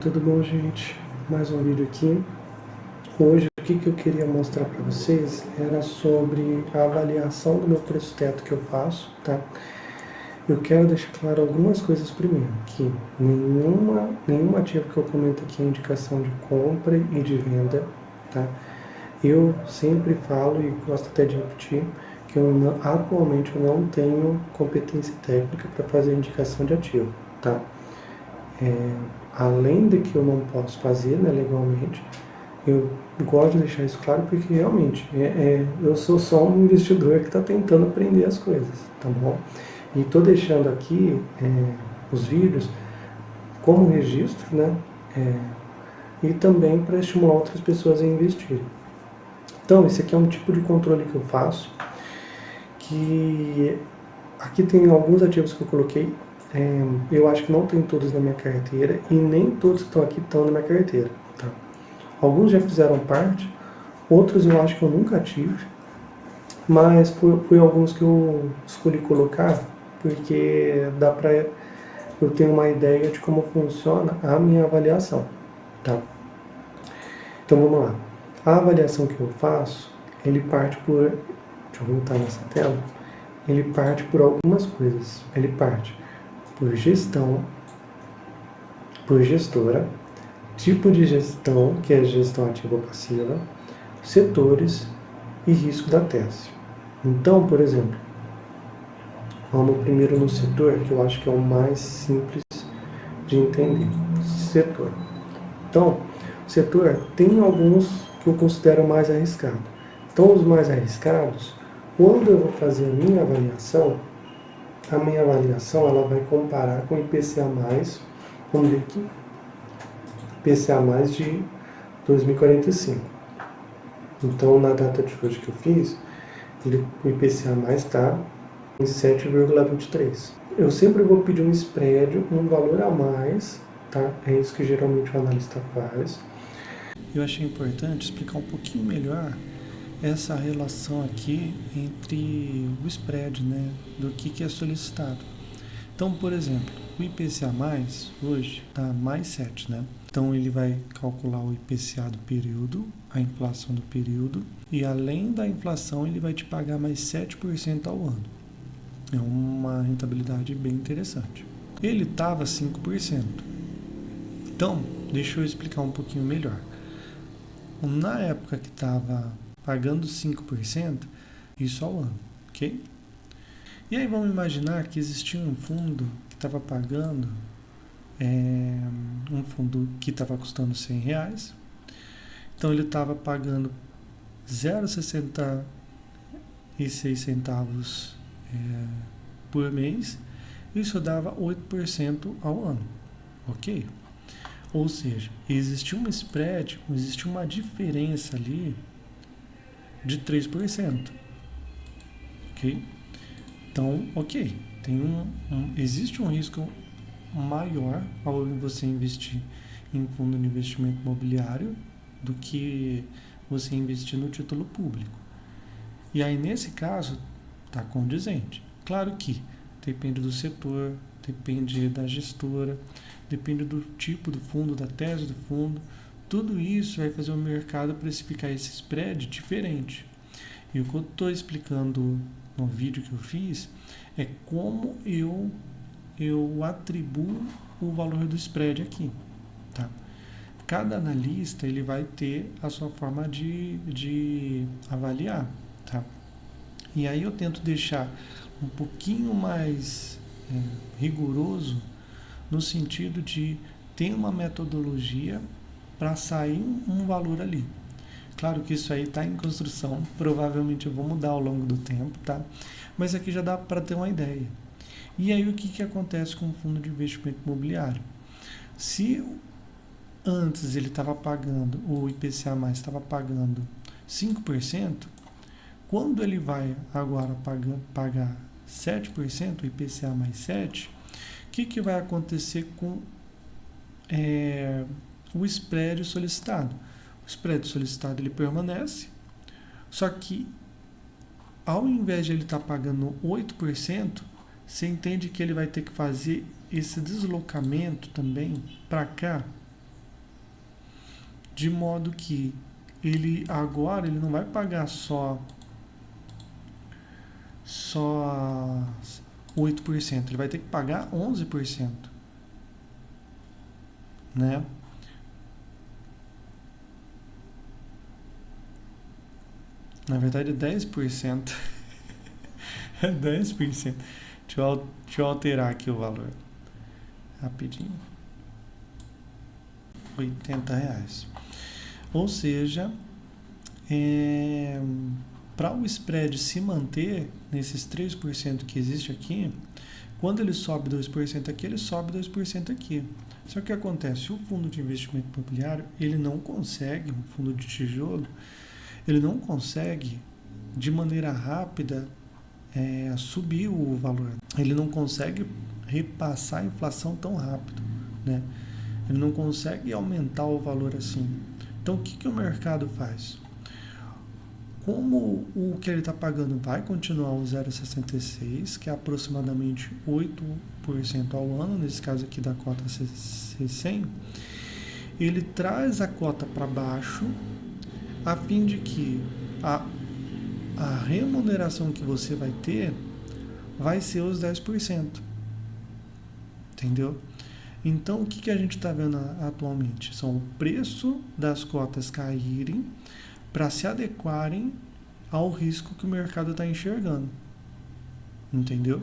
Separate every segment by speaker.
Speaker 1: Tudo bom, gente? Mais um vídeo aqui. Hoje, o que eu queria mostrar para vocês era sobre a avaliação do meu preço teto que eu faço, tá? Eu quero deixar claro algumas coisas primeiro, que nenhum ativo que eu comento aqui é indicação de compra e de venda, tá? Eu sempre falo e gosto até de repetir que atualmente eu não tenho competência técnica para fazer indicação de ativo, tá? Além de que eu não posso fazer, né, legalmente, eu gosto de deixar isso claro porque realmente eu sou só um investidor que está tentando aprender as coisas, tá bom? E estou deixando aqui os vídeos como registro, né? E também para estimular outras pessoas a investirem. Então, esse aqui é um tipo de controle que eu faço, que aqui tem alguns ativos que eu coloquei. Eu acho que não tem todos na minha carteira e nem todos que estão aqui estão na minha carteira, tá? Alguns já fizeram parte, outros eu acho que eu nunca tive, mas foi alguns que eu escolhi colocar porque dá para eu ter uma ideia de como funciona a minha avaliação, tá? Então vamos lá. A avaliação que eu faço, ele parte por, deixa eu voltar nessa tela, ele parte por algumas coisas. Ele parte por gestão, por gestora, tipo de gestão, que é gestão ativa ou passiva, setores e risco da tese. Então, por exemplo, vamos primeiro no setor, que eu acho que é o mais simples de entender. Setor. Então, setor tem alguns que eu considero mais arriscados. Então, os mais arriscados, quando eu vou fazer a minha avaliação ela vai comparar com o IPCA+, vamos ver aqui, IPCA+, de 2045. Então, na data de hoje que eu fiz, o IPCA+ está em 7,23. Eu sempre vou pedir um spread, um valor a mais, tá? É isso que geralmente o analista faz. Eu achei importante explicar um pouquinho melhor essa relação aqui entre o spread, né, do que é solicitado. Então, por exemplo, o IPCA+, hoje está mais 7, né? Então, ele vai calcular o IPCA do período, a inflação do período, e além da inflação, ele vai te pagar mais 7% ao ano. É uma rentabilidade bem interessante. Ele estava 5%. Então, deixa eu explicar um pouquinho melhor. Na época que estava pagando 5%, isso ao ano, ok? E aí vamos imaginar que existia um fundo que estava pagando, um fundo que estava custando R$100, então ele estava pagando 0,66 por mês, isso dava 8% ao ano, ok? Ou seja, existia uma spread, existia uma diferença ali de 3%, ok? Então, ok, existe um risco maior ao você investir em fundo de investimento imobiliário do que você investir no título público. E aí, nesse caso, está condizente. Claro que depende do setor, depende da gestora, depende do tipo do fundo, da tese do fundo. Tudo isso vai fazer o mercado precificar esse spread diferente. E o que eu estou explicando no vídeo que eu fiz é como eu atribuo o valor do spread aqui, tá? Cada analista ele vai ter a sua forma de avaliar, tá? E aí eu tento deixar um pouquinho mais rigoroso no sentido de ter uma metodologia para sair um valor ali. Claro que isso aí está em construção, provavelmente eu vou mudar ao longo do tempo, tá? Mas aqui já dá para ter uma ideia. E aí o que acontece com o fundo de investimento imobiliário? Se antes ele estava pagando, o IPCA+, estava pagando 5%, quando ele vai agora pagar 7%, o IPCA mais 7%, o que vai acontecer com o spread solicitado? O spread solicitado ele permanece, só que ao invés de ele estar pagando 8%, você entende que ele vai ter que fazer esse deslocamento também para cá, de modo que ele agora ele não vai pagar só 8%, ele vai ter que pagar 11%, né? Na verdade é 10%. É 10%. Deixa eu alterar aqui o valor. Rapidinho. R$ 80. Ou seja, para o spread se manter nesses 3% que existe aqui, quando ele sobe 2% aqui, ele sobe 2% aqui. Só que o que acontece? O fundo de investimento imobiliário, ele não consegue, um fundo de tijolo, ele não consegue, de maneira rápida, subir o valor. Ele não consegue repassar a inflação tão rápido, né? Ele não consegue aumentar o valor assim. Então, o que o mercado faz? Como o que ele está pagando vai continuar o 0,66, que é aproximadamente 8% ao ano, nesse caso aqui da cota C100, ele traz a cota para baixo, a fim de que a remuneração que você vai ter vai ser os 10%. Entendeu? Então, o que a gente está vendo atualmente? São o preço das cotas caírem para se adequarem ao risco que o mercado está enxergando. Entendeu?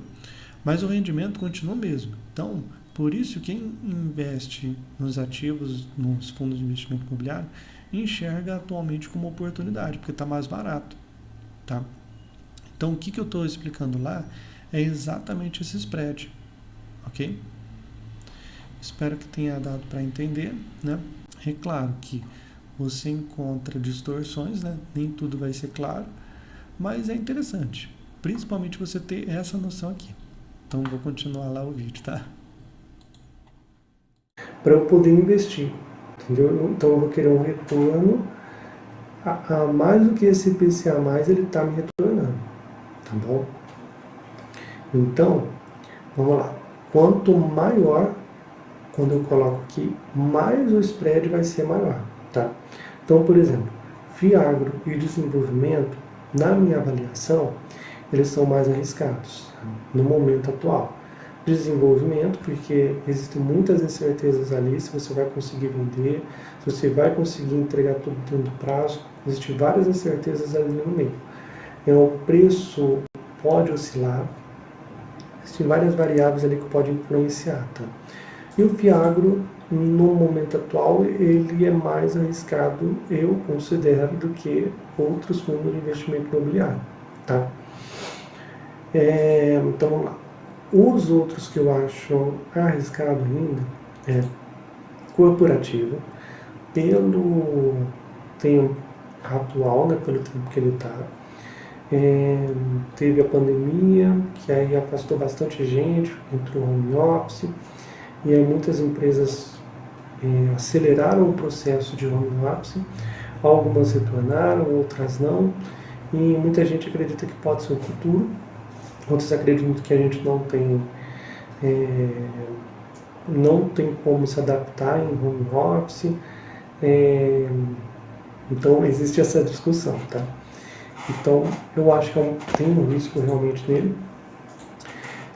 Speaker 1: Mas o rendimento continua o mesmo. Então, por isso, quem investe nos ativos, nos fundos de investimento imobiliário, enxerga atualmente como oportunidade, porque está mais barato. Tá? Então, o que eu estou explicando lá é exatamente esse spread. Ok? Espero que tenha dado para entender, né? É claro que você encontra distorções, né? Nem tudo vai ser claro, mas é interessante, principalmente você ter essa noção aqui. Então, vou continuar lá o vídeo, tá? Para eu poder investir, entendeu? Então, eu vou querer um retorno a mais do que esse IPCA+, ele está me retornando, tá bom? Então, vamos lá. Quanto maior, quando eu coloco aqui, mais o spread vai ser maior, tá? Então, por exemplo, Fiagro e desenvolvimento, na minha avaliação, eles são mais arriscados, tá? No momento atual. Desenvolvimento, porque existem muitas incertezas ali, se você vai conseguir vender, se você vai conseguir entregar tudo dentro do prazo, existem várias incertezas ali no meio. O preço pode oscilar, existem várias variáveis ali que podem influenciar, tá? E o Fiagro, no momento atual, ele é mais arriscado, eu considero, do que outros fundos de investimento imobiliário, tá? Então, vamos lá. Os outros que eu acho arriscado ainda é corporativo, pelo tempo atual, né, pelo tempo que ele está. Teve a pandemia, que aí afastou bastante gente, entrou home office, e aí muitas empresas aceleraram o processo de home office, algumas retornaram, outras não, e muita gente acredita que pode ser o futuro, outros acreditam que a gente não tem como se adaptar em home office, então existe essa discussão, tá? Então eu acho que tem um risco realmente nele.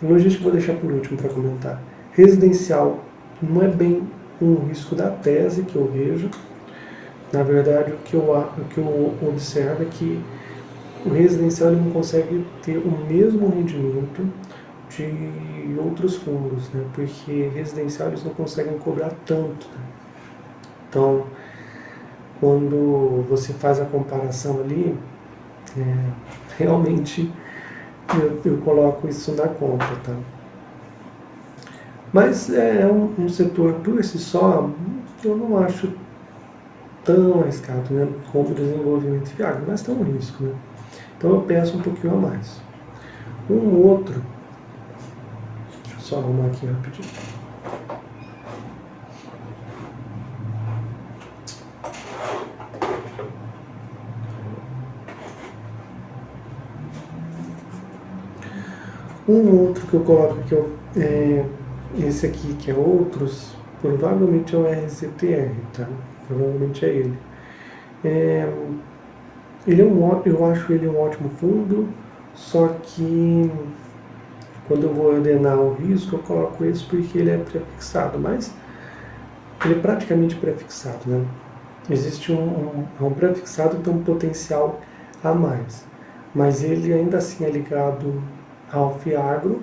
Speaker 1: Logística eu vou deixar por último para comentar. Residencial não é bem um risco da tese que eu vejo. Na verdade, o que eu observo é que o residencial ele não consegue ter o mesmo rendimento de outros fundos, né? Porque residencial eles não conseguem cobrar tanto, né? Então, quando você faz a comparação ali, realmente eu coloco isso na conta, tá? Mas é um setor por si só, eu não acho tão arriscado, né, como o desenvolvimento de Fiagro, mas tem um risco, né? Então eu peço um pouquinho a mais. Um outro, deixa eu só arrumar aqui rapidinho. Um outro que eu coloco aqui, esse aqui que é outros, Provavelmente é o RZTR, tá? Provavelmente é ele. Eu acho ele um ótimo fundo, só que quando eu vou ordenar o risco, eu coloco esse porque ele é prefixado, mas ele é praticamente prefixado, né? Existe um prefixado que tem um potencial a mais, mas ele ainda assim é ligado ao Fiagro,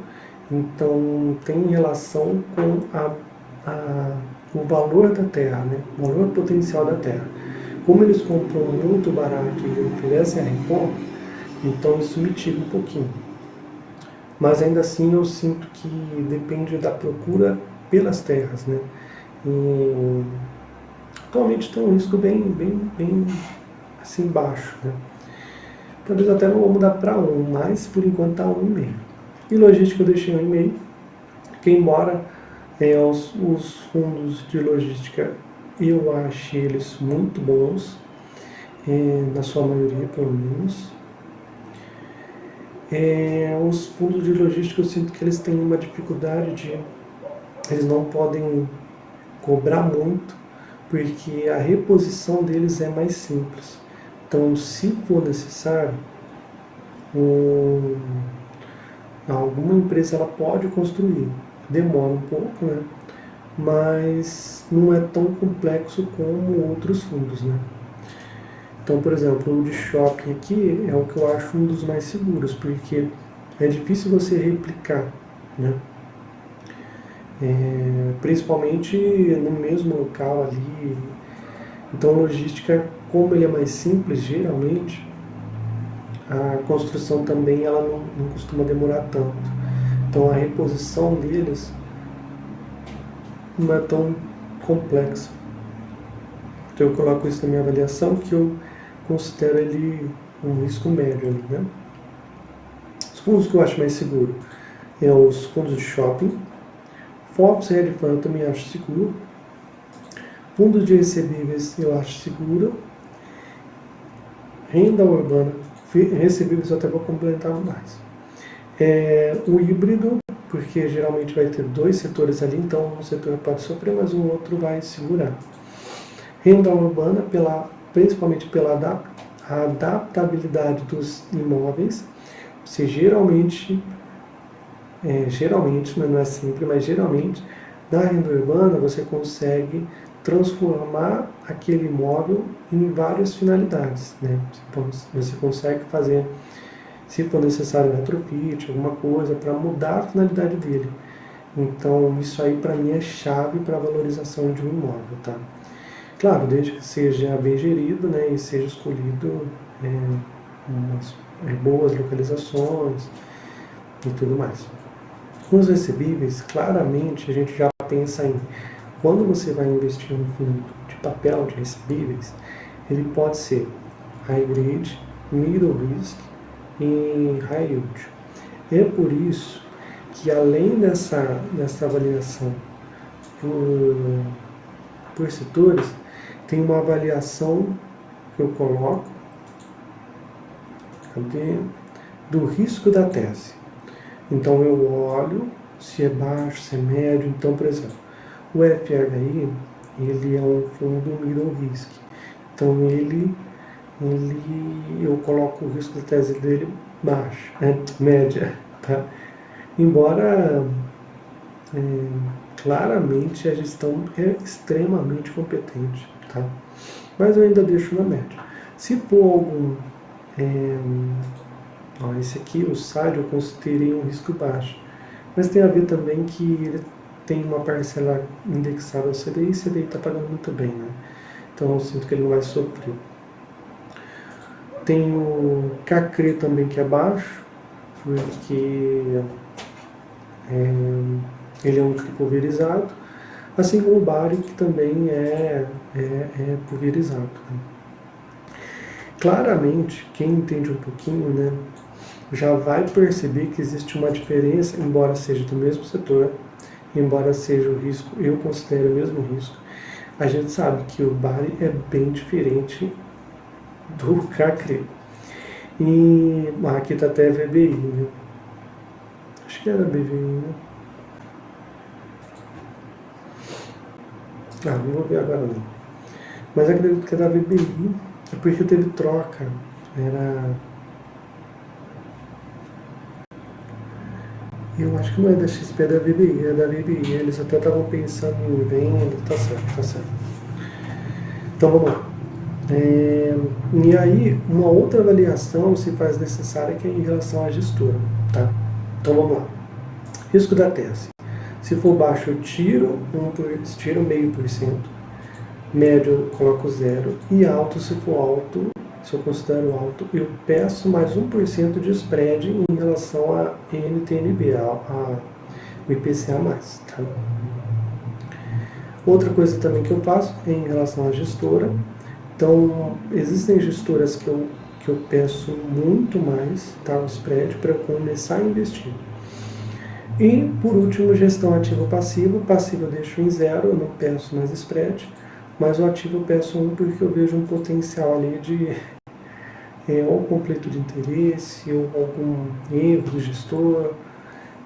Speaker 1: então tem relação com o valor da terra, né? O valor potencial da terra. Como eles compram muito barato e oferecem a repor, então isso mitiga um pouquinho. Mas ainda assim eu sinto que depende da procura pelas terras, né? E atualmente tem um risco bem assim baixo, né? Talvez até não vou mudar para 1, mas por enquanto está 1,5. E logística eu deixei 1,5, porque embora os fundos de logística eu achei eles muito bons, na sua maioria pelo menos. Os fundos de logística eu sinto que eles têm uma dificuldade eles não podem cobrar muito, porque a reposição deles é mais simples. Então, se for necessário, alguma empresa ela pode construir. Demora um pouco, né? Mas não é tão complexo como outros fundos, né? Então, por exemplo, o de shopping aqui é o que eu acho um dos mais seguros, porque é difícil você replicar, né? Principalmente no mesmo local ali. Então, logística, como ele é mais simples, geralmente, a construção também ela não costuma demorar tanto. Então, a reposição deles não é tão complexa. Então, eu coloco isso na minha avaliação, que eu considero ele um risco médio ali, né? Os fundos que eu acho mais seguro é os fundos de shopping. Forbes Hedge Fund eu também acho seguro. Fundos de recebíveis eu acho seguro. Renda urbana, recebíveis eu até vou complementar mais. O híbrido, porque geralmente vai ter dois setores ali, então um setor pode sofrer, mas o outro vai segurar. Renda urbana, principalmente pela adaptabilidade dos imóveis. Você geralmente, mas não é sempre, mas geralmente, na renda urbana você consegue transformar aquele imóvel em várias finalidades, né? Você consegue fazer, se for necessário, retrofit, alguma coisa para mudar a finalidade dele. Então, isso aí para mim é chave para a valorização de um imóvel, tá? Claro, desde que seja bem gerido, né, e seja escolhido umas boas localizações e tudo mais. Os recebíveis, claramente a gente já pensa em, quando você vai investir em um fundo de papel de recebíveis, ele pode ser high grade, middle risk e high yield. É por isso que, além dessa avaliação por setores, tem uma avaliação que eu coloco do risco da tese. Então eu olho se é baixo, se é médio. Então, por exemplo, o FHI ele é um fundo middle risk. Então eu coloco o risco da tese dele baixo, média, tá? Embora claramente a gestão é extremamente competente, tá? Mas eu ainda deixo na média. Se for algum esse aqui, o SAD, eu considerei um risco baixo. Mas tem a ver também que ele tem uma parcela indexada ao CDI e o CDI está pagando muito bem, né? Então eu sinto que ele não vai sofrer. Tem o CACRE também, que é baixo, porque ele é um pulverizado, assim como o BARI, que também é pulverizado. Né? Claramente, quem entende um pouquinho, né, já vai perceber que existe uma diferença, embora seja do mesmo setor, embora seja o risco, eu considero o mesmo risco, a gente sabe que o BARI é bem diferente do CACRE. E aqui está até VBI, né? Acho que era BVI, né?
Speaker 2: Não vou ver agora não. Mas acredito que é da VBI, é porque teve troca. Eu acho que não é da XP, é da VBI, é da VBI. Eles até estavam pensando em venda, tá certo, tá certo. Então vamos lá. E aí, uma outra avaliação se faz necessária que é em relação à gestora, tá? Então vamos lá. Risco da tese. Se for baixo, eu tiro 0,5%, médio eu coloco 0, e alto, se for alto, se eu considero alto, eu peço mais 1% de spread em relação a NTNB, a IPCA+. Tá? Outra coisa também que eu faço é em relação à gestora. Então, existem gestoras que eu peço muito mais, tá, o spread, para eu começar a investir. E, por último, gestão ativo-passivo. Passivo eu deixo em 0, eu não peço mais spread, mas o ativo eu peço 1 porque eu vejo um potencial ali de ou conflito de interesse, ou algum erro do gestor.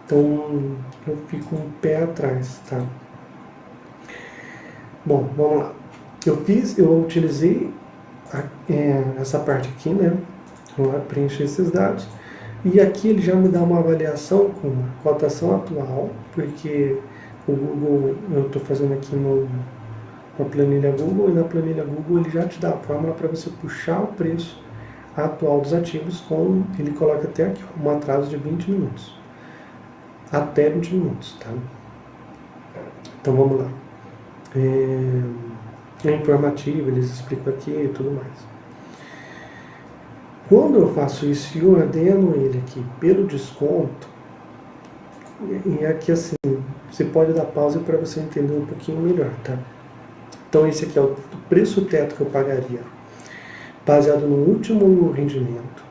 Speaker 2: Então, eu fico um pé atrás, tá? Bom, vamos lá. Eu utilizei essa parte aqui, né? Vou preencher esses dados. E aqui ele já me dá uma avaliação com a cotação atual, porque o Google, eu estou fazendo aqui na planilha Google, e na planilha Google ele já te dá a fórmula para você puxar o preço atual dos ativos, ele coloca até aqui um atraso de 20 minutos. Até 20 minutos, tá? Então vamos lá. É informativo, eles explicam aqui e tudo mais. Quando eu faço isso e ordeno ele aqui pelo desconto, e aqui assim, você pode dar pausa para você entender um pouquinho melhor, tá? Então esse aqui é o preço teto que eu pagaria, baseado no último rendimento,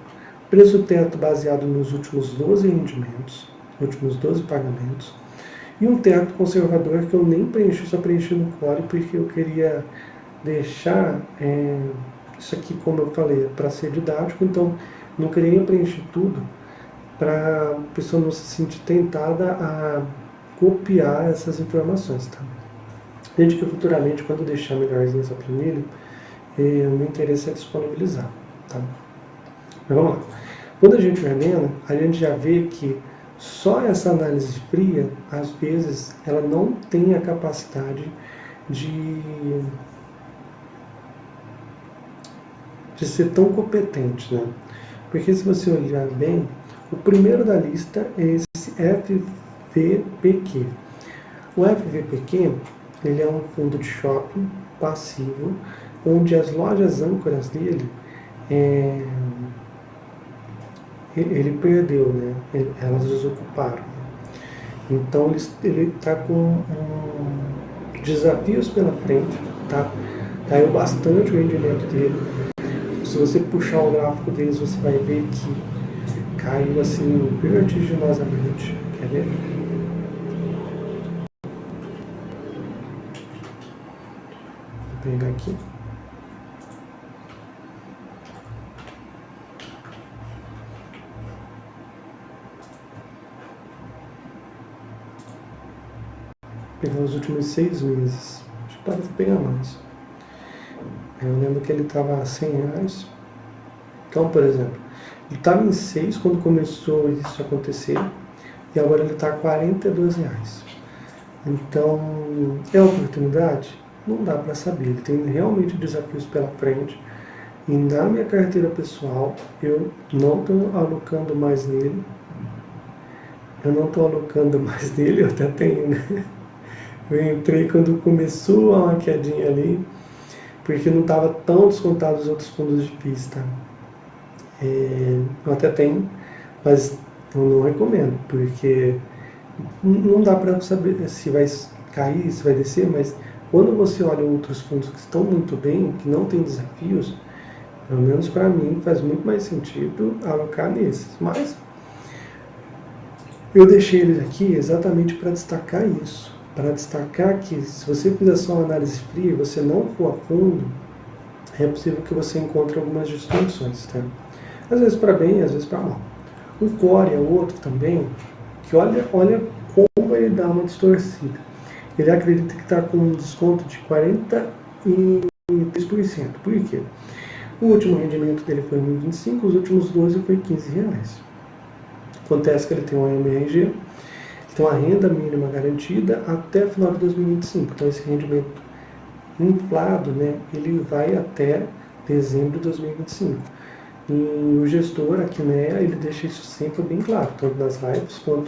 Speaker 2: preço teto baseado nos últimos 12 rendimentos, últimos 12 pagamentos, e um teto conservador que eu nem preenchi, só preenchi no core porque eu queria deixar isso aqui, como eu falei, para ser didático, então não queria preencher tudo para a pessoa não se sentir tentada a copiar essas informações, tá? Desde que futuramente, quando deixar melhorzinho essa planilha, o meu interesse é disponibilizar, tá? Mas vamos lá. Quando a gente ordena, a gente já vê que só essa análise fria, às vezes, ela não tem a capacidade de ser tão competente, né? Porque se você olhar bem, o primeiro da lista é esse FVPQ. O FVPQ, ele é um fundo de shopping passivo, onde as lojas âncoras dele, ele perdeu, né? Elas desocuparam. Então ele está com desafios pela frente, tá? Caiu bastante o rendimento dele. Se você puxar o gráfico deles, você vai ver que caiu assim vertiginosamente. Quer ver? Vou pegar aqui. Pegar os últimos 6 meses. Acho que parece pegar mais. Eu lembro que ele estava a R$100. Então, por exemplo, ele estava em 6 quando começou isso a acontecer, e agora ele está a R$42. Então, é oportunidade? Não dá para saber. Ele tem realmente desafios pela frente. E na minha carteira pessoal, eu não estou alocando mais nele. Eu até tenho, né? Eu entrei quando começou uma quedinha ali, porque não estava tão descontado os outros fundos de pista. Eu até tenho, mas eu não recomendo, porque não dá para saber se vai cair, se vai descer, mas quando você olha outros fundos que estão muito bem, que não tem desafios, pelo menos para mim faz muito mais sentido alocar nesses. Mas eu deixei eles aqui exatamente para destacar isso, para destacar que se você fizer só uma análise fria e você não for a fundo, é possível que você encontre algumas distorções, tá? Às vezes para bem, às vezes para mal. O core é outro também, que olha como ele dá uma distorcida. ele acredita que está com um desconto de 43%. Por quê? O último rendimento dele foi 1.025, os últimos 12 foi R$15. Acontece que ele tem um AMRG, tem uma renda mínima garantida até o final de 2025. Então esse rendimento inflado, né, ele vai até dezembro de 2025. E o gestor, a Kinea, ele deixa isso sempre bem claro, tanto nas lives quanto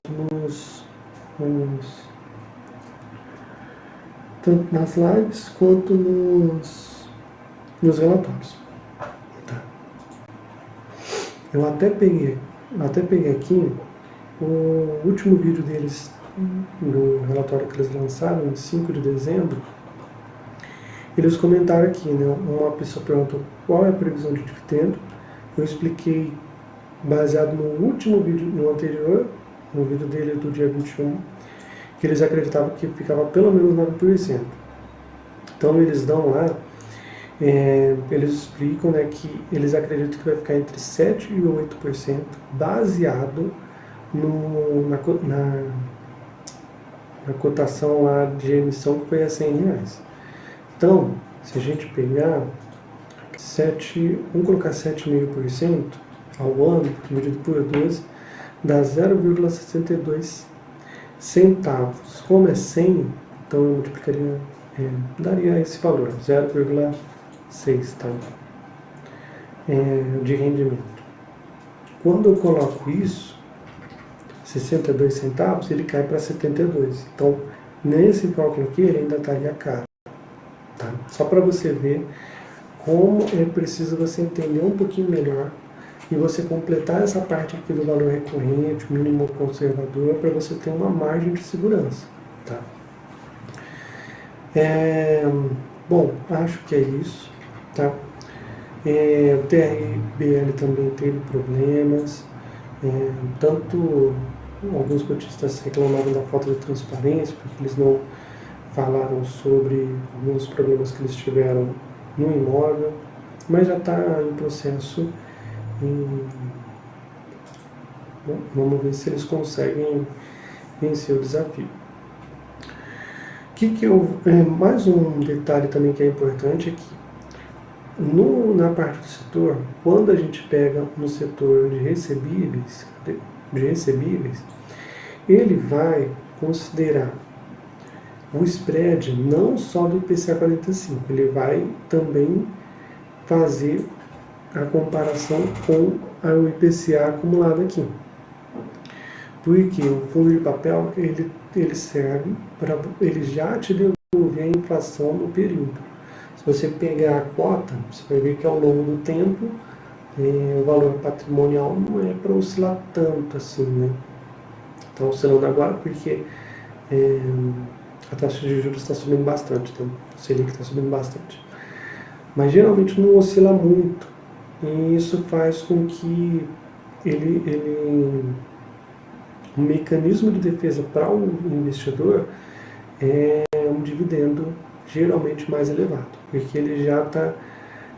Speaker 2: tanto nas lives quanto nos relatórios. Tá. Eu até peguei aqui o último vídeo deles no relatório que eles lançaram, em 5 de dezembro. Eles comentaram aqui, né? Uma pessoa perguntou qual é a previsão de dividendo. Eu expliquei, baseado no último vídeo, no anterior, no vídeo dele do dia 21, que eles acreditavam que ficava pelo menos 9%. Então eles dão lá, eles explicam, né, que eles acreditam que vai ficar entre 7% e 8%, baseado na cotação lá de emissão que foi a R$100. Então, se a gente pegar vamos colocar 7,5% ao ano, dividido por 12, dá 0,62 centavos. Como é 100, então eu multiplicaria, daria esse valor, 0,6, tá? De rendimento. Quando eu coloco isso, 62 centavos, ele cai para 72. Então, nesse cálculo aqui, ele ainda estaria caro. Tá? Só para você ver como é preciso você entender um pouquinho melhor e você completar essa parte aqui do valor recorrente, mínimo conservador, para você ter uma margem de segurança. Tá? Bom, acho que é isso. Tá? O TRBL também teve problemas, tanto alguns cotistas reclamaram da falta de transparência, porque eles não falaram sobre alguns problemas que eles tiveram no imóvel, mas já está em processo. Bom, vamos ver se eles conseguem vencer o desafio. Mais um detalhe também que é importante é que na parte do setor, quando a gente pega no setor de recebíveis, ele vai considerar o spread não só do IPCA 45, ele vai também fazer a comparação com o IPCA acumulado aqui. Porque o fundo de papel, ele serve para ele já te devolver a inflação no período. Se você pegar a cota, você vai ver que ao longo do tempo, o valor patrimonial não é para oscilar tanto assim, né? Está oscilando agora porque a taxa de juros está subindo bastante, então o Selic está subindo bastante. Mas geralmente não oscila muito, e isso faz com que o mecanismo de defesa para o investidor é um dividendo geralmente mais elevado, porque ele já está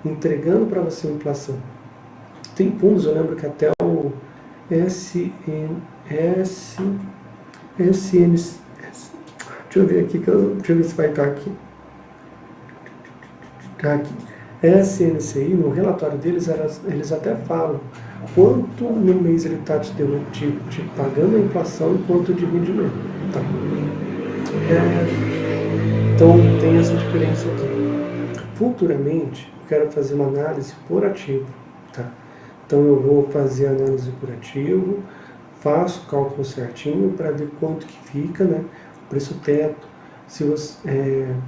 Speaker 2: entregando para você a inflação. Tem fundos, eu lembro que até o SNC, deixa eu ver aqui, deixa eu ver se vai estar aqui. Aqui. SNCI, no relatório deles, eles até falam quanto no mês ele está te pagando a inflação e quanto de rendimento. Tá? Então tem essa diferença aqui. Futuramente, eu quero fazer uma análise por ativo. Tá? Então eu vou fazer a análise por ativo, faço o cálculo certinho para ver quanto que fica, né? O preço teto,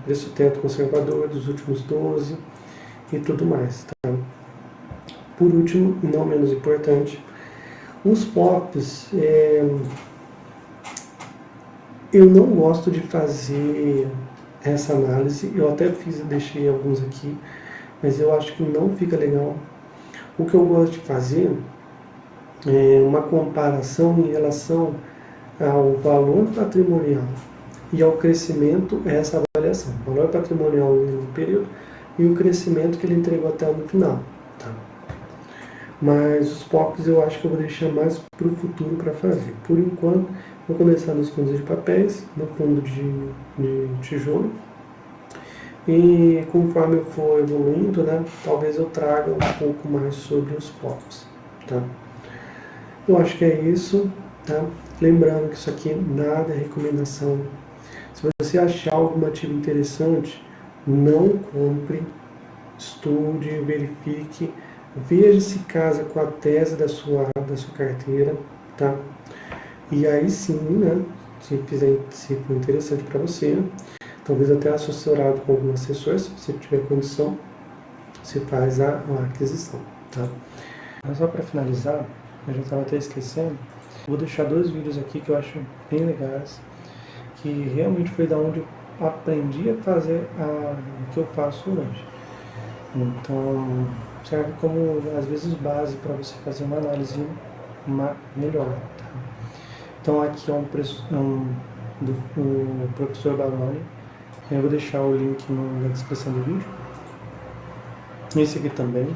Speaker 2: preço teto conservador dos últimos 12 e tudo mais. Tá? Por último, e não menos importante, os POPs, eu não gosto de fazer essa análise, eu até deixei alguns aqui, mas eu acho que não fica legal. O que eu gosto de fazer é uma comparação em relação ao valor patrimonial e ao crescimento, essa avaliação, o valor patrimonial no período e o crescimento que ele entregou até no final. Tá? Mas os POCs eu acho que eu vou deixar mais para o futuro para fazer. Por enquanto, vou começar nos fundos de papéis, no fundo de tijolo. E conforme eu for evoluindo, né, talvez eu traga um pouco mais sobre os POCs. Tá? Eu acho que é isso. Tá? Lembrando que isso aqui nada é recomendação. Se você achar algum ativo interessante, não compre, estude, verifique, veja se casa com a tese da sua carteira, tá? E aí sim, né, se for interessante para você, talvez até assessorado com algum assessor, se você tiver condição, você faz a aquisição, tá? Mas só para finalizar, eu já estava até esquecendo, vou deixar 2 vídeos aqui que eu acho bem legais, que realmente foi da onde eu aprendi a fazer o que eu faço hoje. Então, serve como, às vezes, base para você fazer uma análise melhor. Tá? Então, aqui é do professor Baroni. Eu vou deixar o link na descrição do vídeo. Esse aqui também.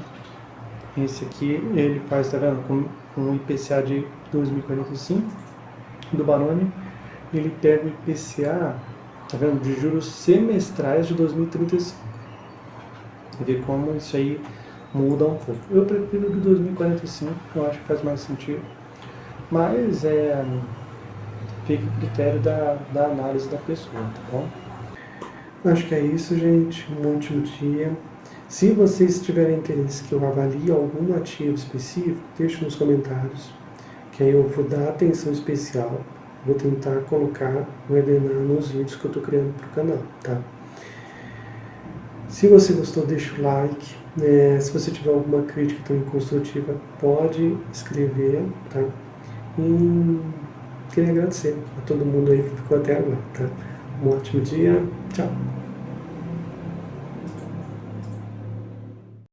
Speaker 2: Esse aqui, ele faz, tá vendo, com um IPCA de 2045 do Baroni. Ele pega o IPCA, tá vendo, de juros semestrais de 2035. Ver como isso aí muda um pouco. Eu prefiro o de 2045, eu acho que faz mais sentido. Mas fica a critério da análise da pessoa, tá bom? Acho que é isso, gente. Um ótimo dia. Se vocês tiverem interesse que eu avalie algum ativo específico, deixe nos comentários, que aí eu vou dar atenção especial. Vou tentar colocar, ordenar nos vídeos que eu estou criando para o canal, tá? Se você gostou, deixa o like. Se você tiver alguma crítica também construtiva, pode escrever, tá? E queria agradecer a todo mundo aí que ficou até agora, tá? Um ótimo dia. Tchau.